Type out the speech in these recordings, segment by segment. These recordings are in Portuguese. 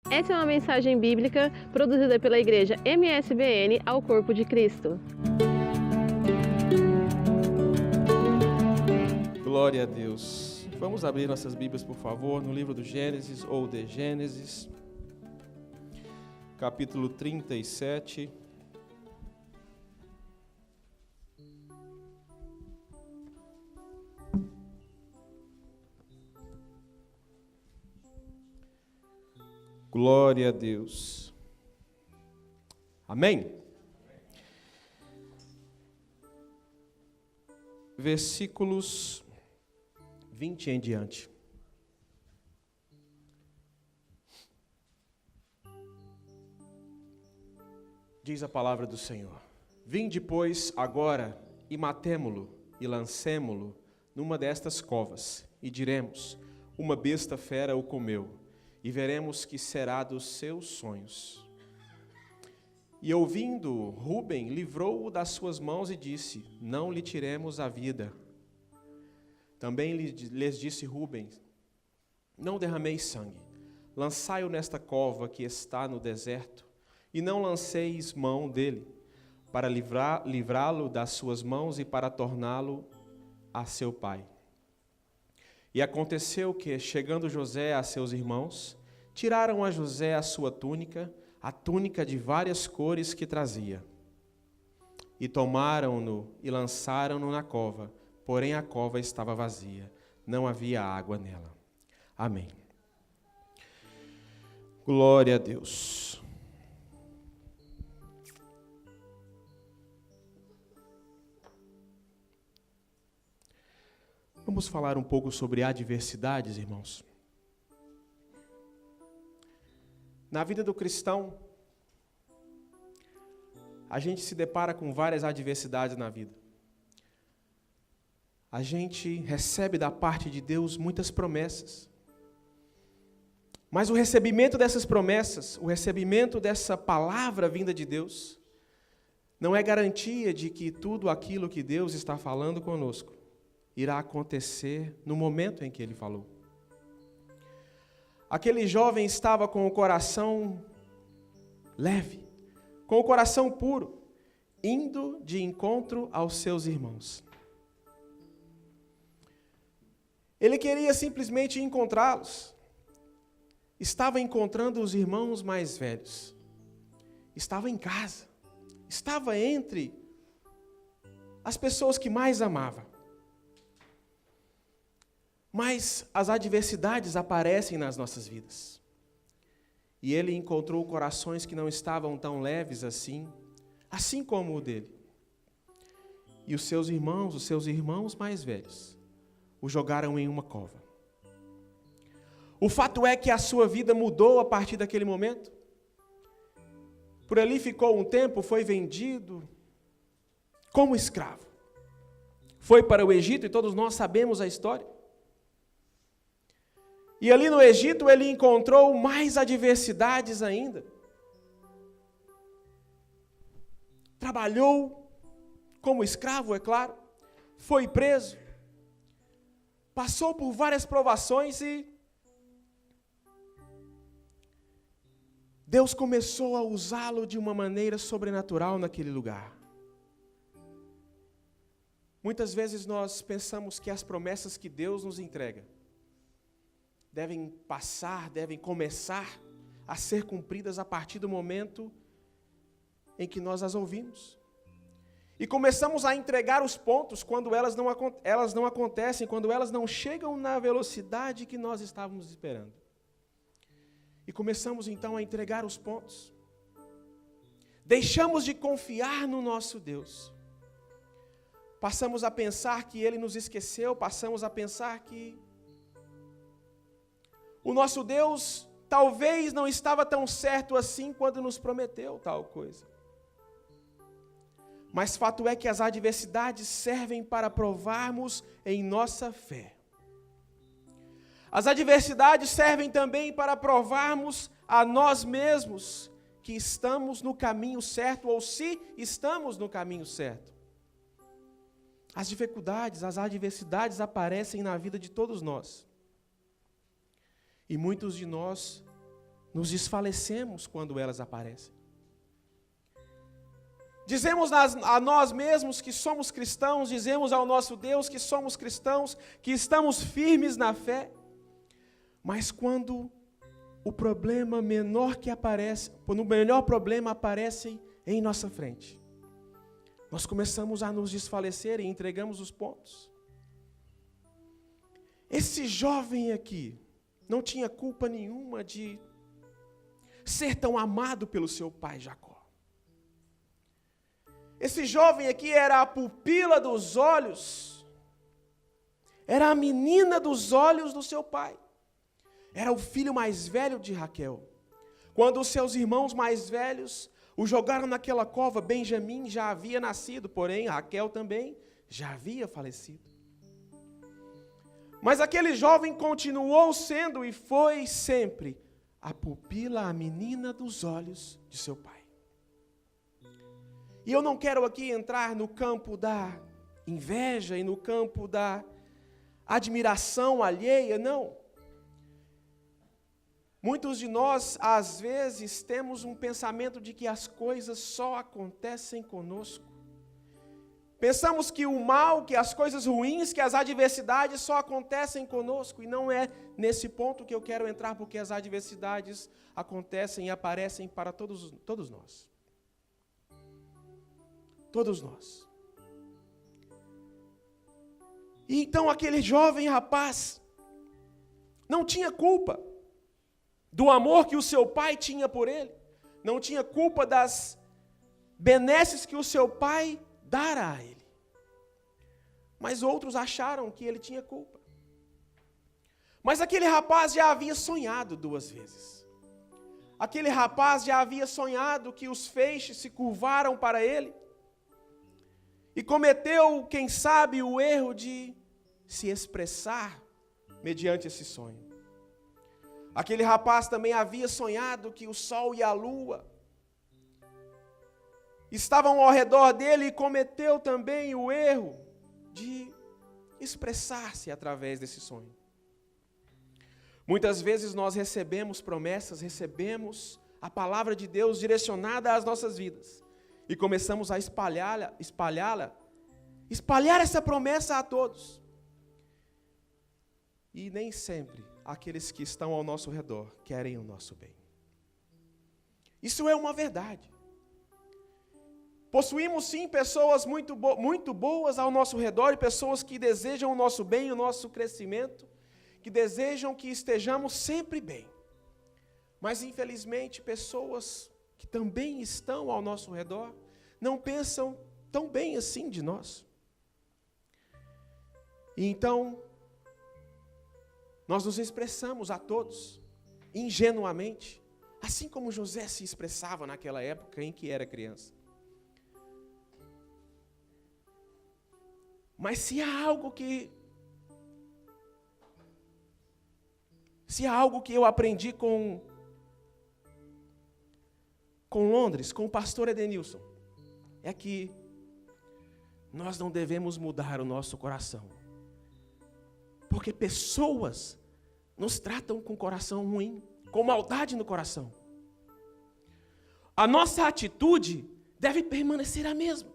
Essa é uma mensagem bíblica produzida pela Igreja MSBN ao Corpo de Cristo. Glória a Deus. Vamos abrir nossas Bíblias, por favor, no livro do Gênesis ou de Gênesis, capítulo 37. Glória a Deus. Amém? Versículos 20 em diante. Diz a palavra do Senhor: Vinde, pois, agora, e matemo-lo, e lancemo-lo numa destas covas, e diremos: uma besta fera o comeu, e veremos que será dos seus sonhos. E ouvindo, Rúben livrou-o das suas mãos e disse: não lhe tiremos a vida. Também lhes disse Rúben: não derrameis sangue, lançai-o nesta cova que está no deserto, e não lanceis mão dele, para livrá-lo das suas mãos e para torná-lo a seu pai. E aconteceu que, chegando José a seus irmãos, tiraram a José a sua túnica, a túnica de várias cores que trazia. E tomaram-no e lançaram-no na cova, porém a cova estava vazia, não havia água nela. Amém. Glória a Deus. Vamos falar um pouco sobre adversidades, irmãos. Na vida do cristão, a gente se depara com várias adversidades na vida. A gente recebe da parte de Deus muitas promessas. Mas o recebimento dessas promessas, o recebimento dessa palavra vinda de Deus, não é garantia de que tudo aquilo que Deus está falando conosco irá acontecer no momento em que Ele falou. Aquele jovem estava com o coração leve, com o coração puro, indo de encontro aos seus irmãos. Ele queria simplesmente encontrá-los. Estava encontrando os irmãos mais velhos. Estava em casa. Estava entre as pessoas que mais amava. Mas as adversidades aparecem nas nossas vidas. E ele encontrou corações que não estavam tão leves assim como o dele. E os seus irmãos mais velhos, o jogaram em uma cova. O fato é que a sua vida mudou a partir daquele momento. Por ali ficou um tempo, foi vendido como escravo. Foi para o Egito e todos nós sabemos a história. E ali no Egito ele encontrou mais adversidades ainda. Trabalhou como escravo, é claro. Foi preso. Passou por várias provações e Deus começou a usá-lo de uma maneira sobrenatural naquele lugar. Muitas vezes nós pensamos que as promessas que Deus nos entrega devem começar a ser cumpridas a partir do momento em que nós as ouvimos. E começamos a entregar os pontos quando elas não acontecem, quando elas não chegam na velocidade que nós estávamos esperando. E começamos então a entregar os pontos. Deixamos de confiar no nosso Deus. Passamos a pensar que Ele nos esqueceu, passamos a pensar que o nosso Deus talvez não estava tão certo assim quando nos prometeu tal coisa. Mas fato é que as adversidades servem para provarmos em nossa fé. As adversidades servem também para provarmos a nós mesmos que estamos no caminho certo ou se estamos no caminho certo. As dificuldades, as adversidades aparecem na vida de todos nós. E muitos de nós nos desfalecemos quando elas aparecem. Dizemos a nós mesmos que somos cristãos, dizemos ao nosso Deus que somos cristãos, que estamos firmes na fé, mas quando o problema menor que aparece, quando o melhor problema aparece em nossa frente, nós começamos a nos desfalecer e entregamos os pontos. Esse jovem aqui não tinha culpa nenhuma de ser tão amado pelo seu pai Jacó. Esse jovem aqui era a pupila dos olhos, era a menina dos olhos do seu pai. Era o filho mais velho de Raquel. Quando os seus irmãos mais velhos o jogaram naquela cova, Benjamim já havia nascido, porém Raquel também já havia falecido. Mas aquele jovem continuou sendo e foi sempre a pupila, a menina dos olhos de seu pai. E eu não quero aqui entrar no campo da inveja e no campo da admiração alheia, não. Muitos de nós, às vezes, temos um pensamento de que as coisas só acontecem conosco. Pensamos que o mal, que as coisas ruins, que as adversidades só acontecem conosco. E não é nesse ponto que eu quero entrar, porque as adversidades acontecem e aparecem para todos nós. Todos nós. E então aquele jovem rapaz não tinha culpa do amor que o seu pai tinha por ele, não tinha culpa das benesses que o seu pai dara a ele. Mas outros acharam que ele tinha culpa. Mas aquele rapaz já havia sonhado 2 vezes. Aquele rapaz já havia sonhado que os feixes se curvaram para ele e cometeu, quem sabe, o erro de se expressar mediante esse sonho. Aquele rapaz também havia sonhado que o sol e a lua estavam ao redor dele e cometeu também o erro de expressar-se através desse sonho. Muitas vezes nós recebemos promessas, recebemos a palavra de Deus direcionada às nossas vidas e começamos a espalhar essa promessa a todos. E nem sempre aqueles que estão ao nosso redor querem o nosso bem. Isso é uma verdade. Possuímos sim pessoas muito boas ao nosso redor e pessoas que desejam o nosso bem, o nosso crescimento, que desejam que estejamos sempre bem. Mas infelizmente pessoas que também estão ao nosso redor não pensam tão bem assim de nós. E então nós nos expressamos a todos ingenuamente, assim como José se expressava naquela época em que era criança. Mas se há algo que eu aprendi com Londres, com o pastor Edenilson, é que nós não devemos mudar o nosso coração. Porque pessoas nos tratam com coração ruim, com maldade no coração. A nossa atitude deve permanecer a mesma.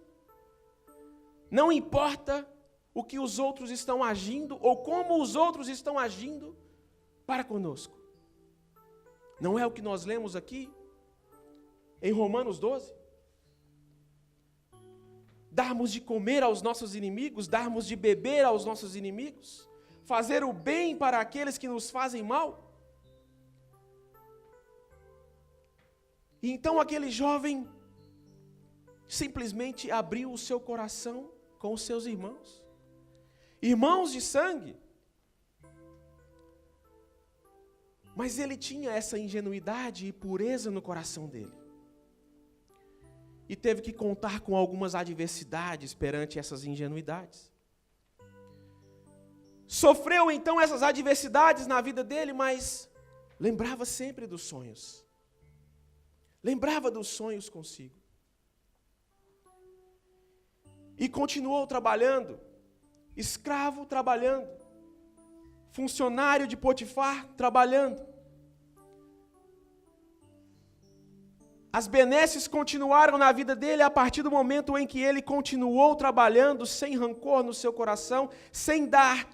Não importa o que os outros estão agindo ou como os outros estão agindo para conosco. Não é o que nós lemos aqui em Romanos 12? Darmos de comer aos nossos inimigos, darmos de beber aos nossos inimigos, fazer o bem para aqueles que nos fazem mal. E então aquele jovem simplesmente abriu o seu coração com os seus irmãos. Irmãos de sangue. Mas ele tinha essa ingenuidade e pureza no coração dele. E teve que contar com algumas adversidades perante essas ingenuidades. Sofreu então essas adversidades na vida dele, mas lembrava sempre dos sonhos. Lembrava dos sonhos consigo. E continuou trabalhando, escravo trabalhando, funcionário de Potifar trabalhando. as benesses continuaram na vida dele a partir do momento em que ele continuou trabalhando sem rancor no seu coração, sem dar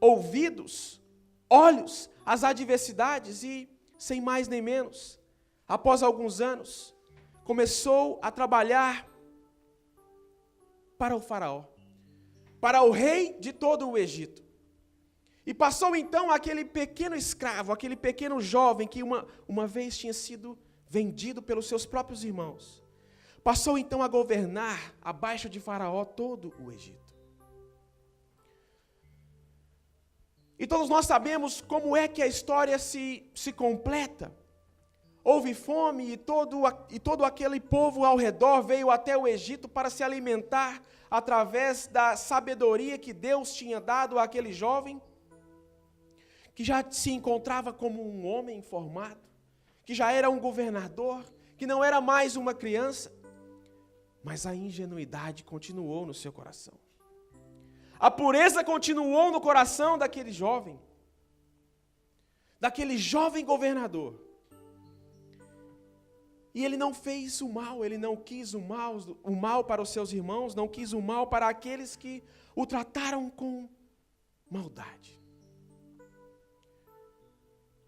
ouvidos, olhos às adversidades e, sem mais nem menos, após alguns anos, começou a trabalhar para o faraó, para o rei de todo o Egito. E passou então aquele pequeno escravo, aquele pequeno jovem que uma vez tinha sido vendido pelos seus próprios irmãos. Passou então a governar abaixo de Faraó todo o Egito. E todos nós sabemos como é que a história se completa. Houve fome e todo aquele povo ao redor veio até o Egito para se alimentar através da sabedoria que Deus tinha dado àquele jovem, que já se encontrava como um homem formado, que já era um governador, que não era mais uma criança, mas a ingenuidade continuou no seu coração. A pureza continuou no coração daquele jovem governador. E ele não fez o mal, ele não quis o mal para os seus irmãos, não quis o mal para aqueles que o trataram com maldade.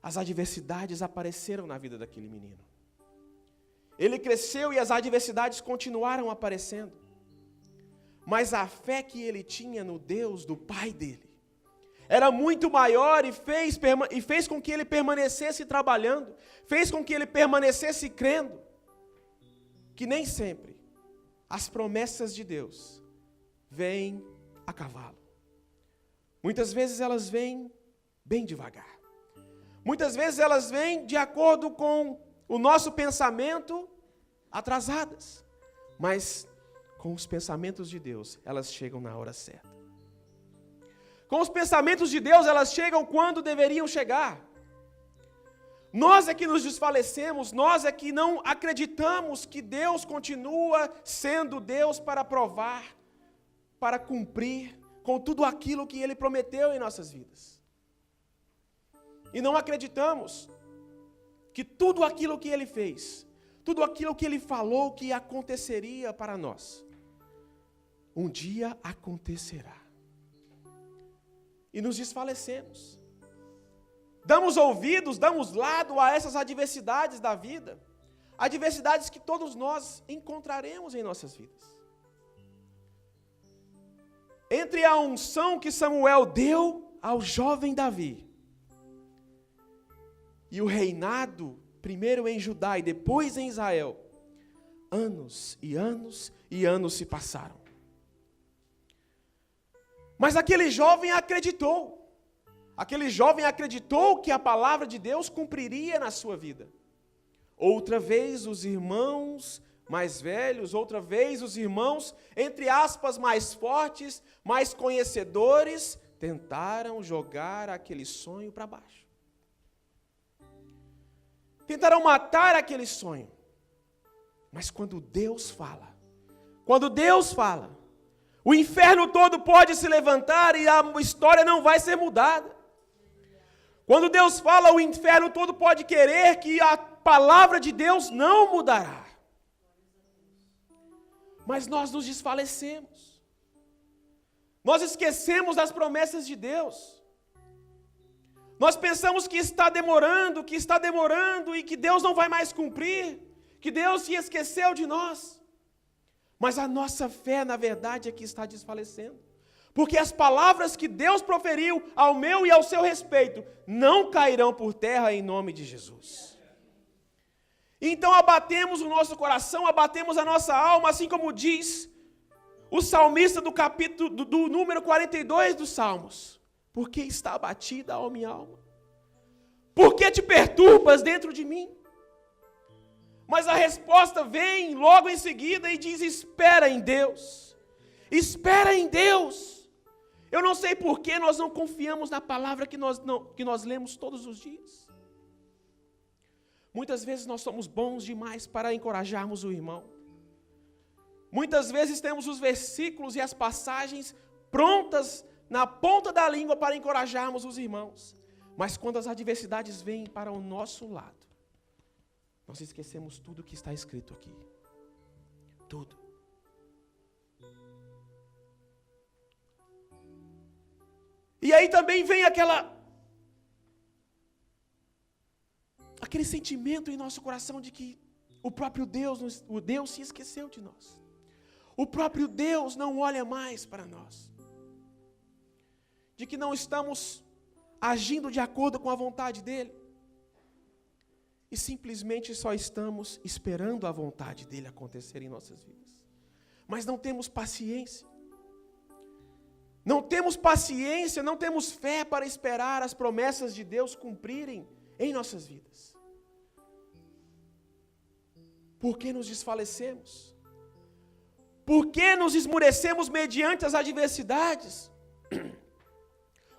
As adversidades apareceram na vida daquele menino. Ele cresceu e as adversidades continuaram aparecendo. Mas a fé que ele tinha no Deus do pai dele era muito maior e fez com que ele permanecesse trabalhando, fez com que ele permanecesse crendo, que nem sempre as promessas de Deus vêm a cavalo. Muitas vezes elas vêm bem devagar. Muitas vezes elas vêm de acordo com o nosso pensamento, atrasadas. Mas com os pensamentos de Deus, elas chegam na hora certa. Com os pensamentos de Deus, elas chegam quando deveriam chegar. Nós é que nos desfalecemos, nós é que não acreditamos que Deus continua sendo Deus para provar, para cumprir com tudo aquilo que Ele prometeu em nossas vidas. E não acreditamos que tudo aquilo que Ele fez, tudo aquilo que Ele falou que aconteceria para nós, um dia acontecerá. E nos desfalecemos. Damos ouvidos, damos lado a essas adversidades da vida, adversidades que todos nós encontraremos em nossas vidas. Entre a unção que Samuel deu ao jovem Davi, e o reinado, primeiro em Judá e depois em Israel, anos e anos e anos se passaram. Mas aquele jovem acreditou que a palavra de Deus cumpriria na sua vida. Outra vez os irmãos mais velhos, outra vez os irmãos, entre aspas, mais fortes, mais conhecedores, tentaram jogar aquele sonho para baixo. Tentaram matar aquele sonho. Mas quando Deus fala, o inferno todo pode se levantar e a história não vai ser mudada. Quando Deus fala, o inferno todo pode querer que a palavra de Deus não mudará. Mas nós nos desfalecemos. Nós esquecemos das promessas de Deus. Nós pensamos que está demorando e que Deus não vai mais cumprir, que Deus se esqueceu de nós. Mas a nossa fé, na verdade, é que está desfalecendo. Porque as palavras que Deus proferiu ao meu e ao seu respeito não cairão por terra em nome de Jesus. Então abatemos o nosso coração, abatemos a nossa alma, assim como diz o salmista do número 42 dos Salmos. Por que está abatida a minha alma? Por que te perturbas dentro de mim? Mas a resposta vem logo em seguida e diz: espera em Deus. Espera em Deus. Eu não sei por que nós não confiamos na palavra que nós lemos todos os dias. Muitas vezes nós somos bons demais para encorajarmos o irmão. Muitas vezes temos os versículos e as passagens prontas na ponta da língua para encorajarmos os irmãos. Mas quando as adversidades vêm para o nosso lado, nós esquecemos tudo que está escrito aqui. Tudo. E aí também vem aquele sentimento em nosso coração de que o próprio Deus, o Deus se esqueceu de nós. O próprio Deus não olha mais para nós. De que não estamos agindo de acordo com a vontade dEle. E simplesmente só estamos esperando a vontade dEle acontecer em nossas vidas. Mas não temos paciência. Não temos paciência, não temos fé para esperar as promessas de Deus cumprirem em nossas vidas. Por que nos desfalecemos? Por que nos esmurecemos mediante as adversidades?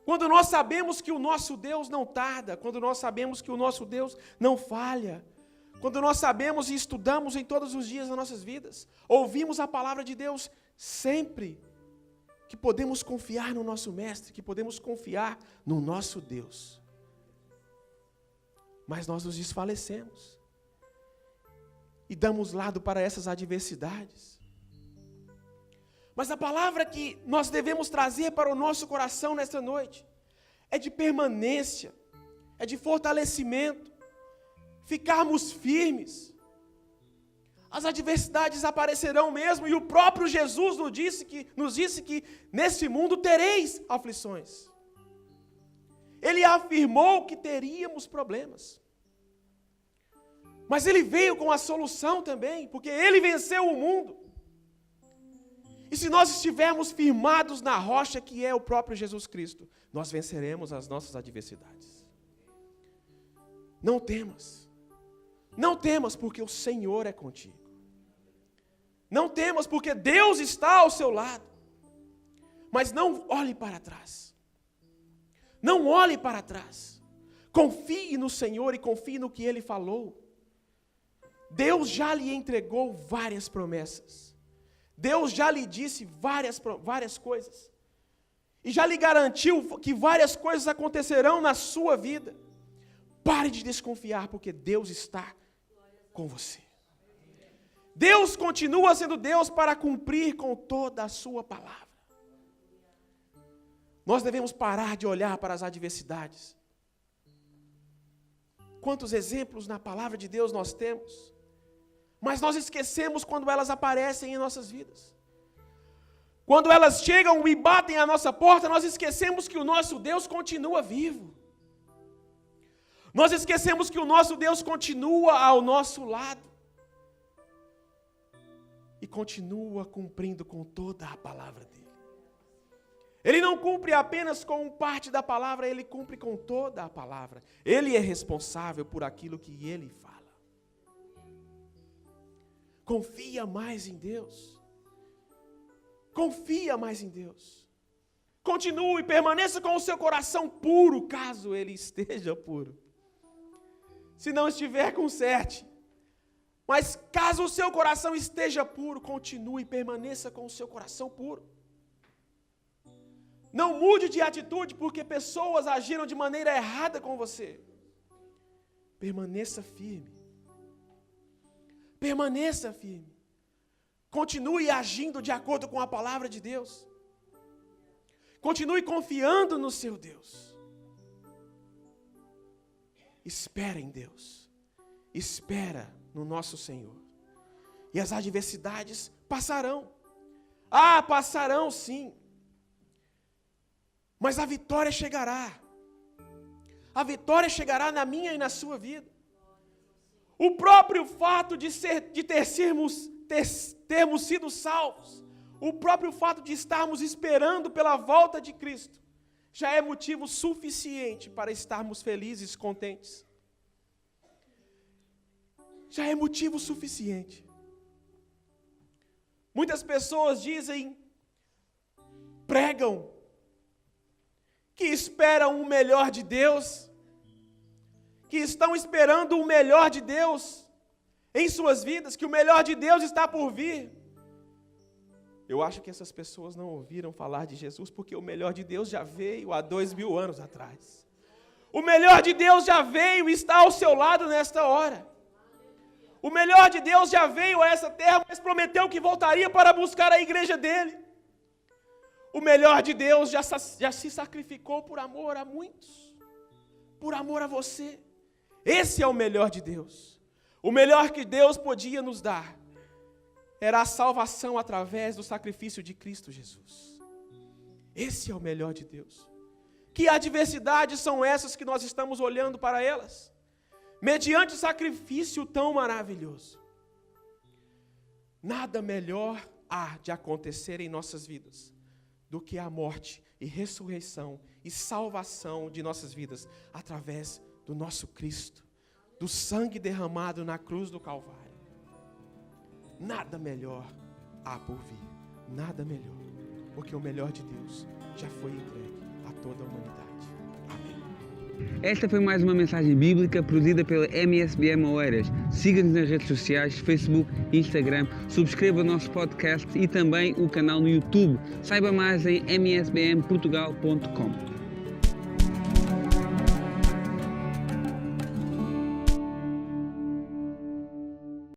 Quando nós sabemos que o nosso Deus não tarda, quando nós sabemos que o nosso Deus não falha, quando nós sabemos e estudamos em todos os dias das nossas vidas, ouvimos a palavra de Deus sempre, que podemos confiar no nosso Mestre, que podemos confiar no nosso Deus. Mas nós nos desfalecemos e damos lado para essas adversidades. Mas a palavra que nós devemos trazer para o nosso coração nesta noite é de permanência, é de fortalecimento, ficarmos firmes. As adversidades aparecerão mesmo, e o próprio Jesus nos disse que nesse mundo tereis aflições. Ele afirmou que teríamos problemas. Mas Ele veio com a solução também, porque Ele venceu o mundo. E se nós estivermos firmados na rocha que é o próprio Jesus Cristo, nós venceremos as nossas adversidades. Não temas. Não temas porque o Senhor é contigo. Não temas porque Deus está ao seu lado. Mas não olhe para trás. Não olhe para trás. Confie no Senhor e confie no que Ele falou. Deus já lhe entregou várias promessas. Deus já lhe disse várias coisas. E já lhe garantiu que várias coisas acontecerão na sua vida. Pare de desconfiar, porque Deus está com você. Deus continua sendo Deus para cumprir com toda a sua palavra. Nós devemos parar de olhar para as adversidades. Quantos exemplos na palavra de Deus nós temos? Mas nós esquecemos quando elas aparecem em nossas vidas. Quando elas chegam e batem à nossa porta, nós esquecemos que o nosso Deus continua vivo. Nós esquecemos que o nosso Deus continua ao nosso lado. E continua cumprindo com toda a palavra dele. Ele não cumpre apenas com parte da palavra, ele cumpre com toda a palavra. Ele é responsável por aquilo que ele fala. Confia mais em Deus. Confia mais em Deus. Continue, permaneça com o seu coração puro, caso ele esteja puro. Se não estiver, conserte. Mas caso o seu coração esteja puro, continue, permaneça com o seu coração puro. Não mude de atitude porque pessoas agiram de maneira errada com você. Permaneça firme. Permaneça firme. Continue agindo de acordo com a palavra de Deus. Continue confiando no seu Deus. Espera em Deus. Espera no nosso Senhor. E as adversidades passarão. Passarão sim. Mas a vitória chegará. A vitória chegará na minha e na sua vida. O próprio fato de termos sido salvos, o próprio fato de estarmos esperando pela volta de Cristo, já é motivo suficiente para estarmos felizes, contentes. Já é motivo suficiente. Muitas pessoas pregam, que esperam o melhor de Deus, que estão esperando o melhor de Deus em suas vidas, que o melhor de Deus está por vir. Eu acho que essas pessoas não ouviram falar de Jesus, porque o melhor de Deus já veio há 2000 anos atrás. O melhor de Deus já veio e está ao seu lado nesta hora. O melhor de Deus já veio a essa terra, mas prometeu que voltaria para buscar a igreja dele. O melhor de Deus já se sacrificou por amor a muitos, por amor a você. Esse é o melhor de Deus. O melhor que Deus podia nos dar era a salvação através do sacrifício de Cristo Jesus. Esse é o melhor de Deus. Que adversidades são essas que nós estamos olhando para elas? Mediante sacrifício tão maravilhoso. Nada melhor há de acontecer em nossas vidas do que a morte e ressurreição e salvação de nossas vidas através do nosso Cristo, do sangue derramado na cruz do Calvário. Nada melhor há por vir, nada melhor, porque o melhor de Deus já foi entregue a toda a humanidade. Amém. Esta foi mais uma mensagem bíblica produzida pela MSBM Oeiras. Siga-nos nas redes sociais, Facebook, Instagram, subscreva o nosso podcast e também o canal no YouTube. Saiba mais em msbmportugal.com.